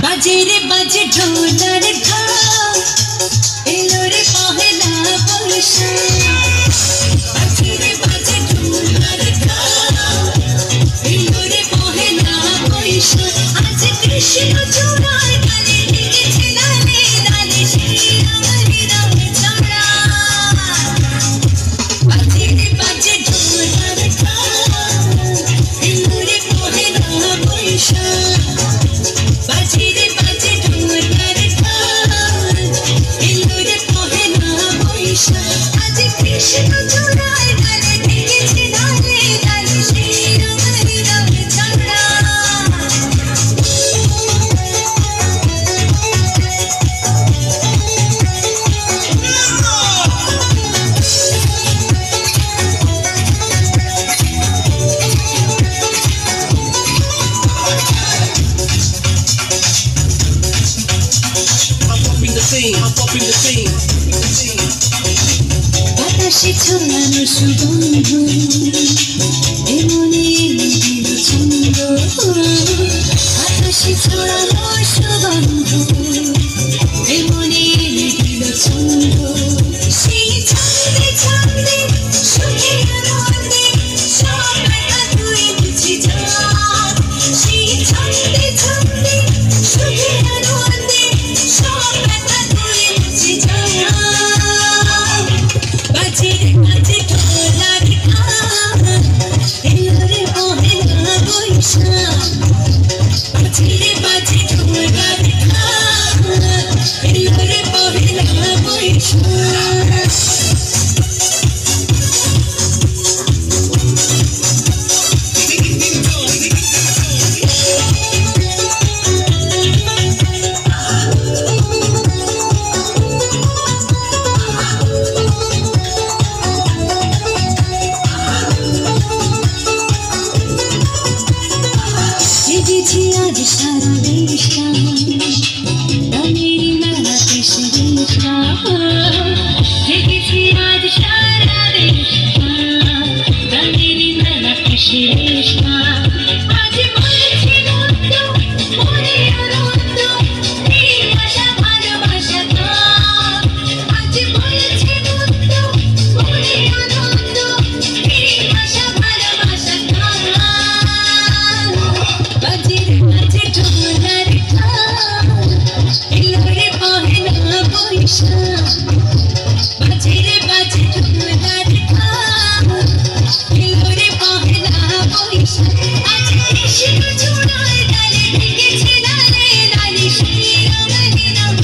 बाजे रे बाजे ढोलर ढाल एलो रे पहला बैसाख बाजे रे बाजे ढोलर ढाल एलो रे पहला बैसाख आज कृष्ण चूड़ार गले লেগেছে লালে লালে श्री राम चढ़ा बाजे रे बाजे ढोलर ढाल एलो रे पहला बैसाख बाजे रे बाजे ढोलर ढाल एलो रे पहला बैसाख आज कृष्ण चूड़ार गले লেগেছে লালে লালে श्री राम चढ़ा বাতাসে ছড়ানো সুগন্ধ এমনি দিল ছন্দ বাতাসে ছড়ানো সুগন্ধ এমনি দিল ছন্দ সেই ছন্দে ছন্দে সুখে আনন্দে সব ব্যথা তুই বুঝে যা সেই ছন্দে ছন্দে সুখে আনন্দে সব ব্যথা তুই বুঝে যা बाजे रे बाजे ढोलर ढाल एलो रे पहला बैसाख बाजे रे बाजे ढोलर ढाल एलो रे पहला बैसाख জেগেছে আজ সারা দেশটা গানের মেলাতে সেরেশা জেগেছে আজ সারা দেশটা গানের মেলাতে সেরেশা আজ বলছে নন্দ মনে আনন্দ এই আশা ভালোবাসা গান আজ বলছে নন্দ মনে আনন্দ এই আশা ভালোবাসা গান बाजे रे बाजे ढोलर ढाल एलो रे पहला बैसाख बाजे रे बाजे ढोलर ढाल एलो रे पहला बैसाख आज कृष्ण चूड़ार गले লেগেছে লালে লালে श्री राम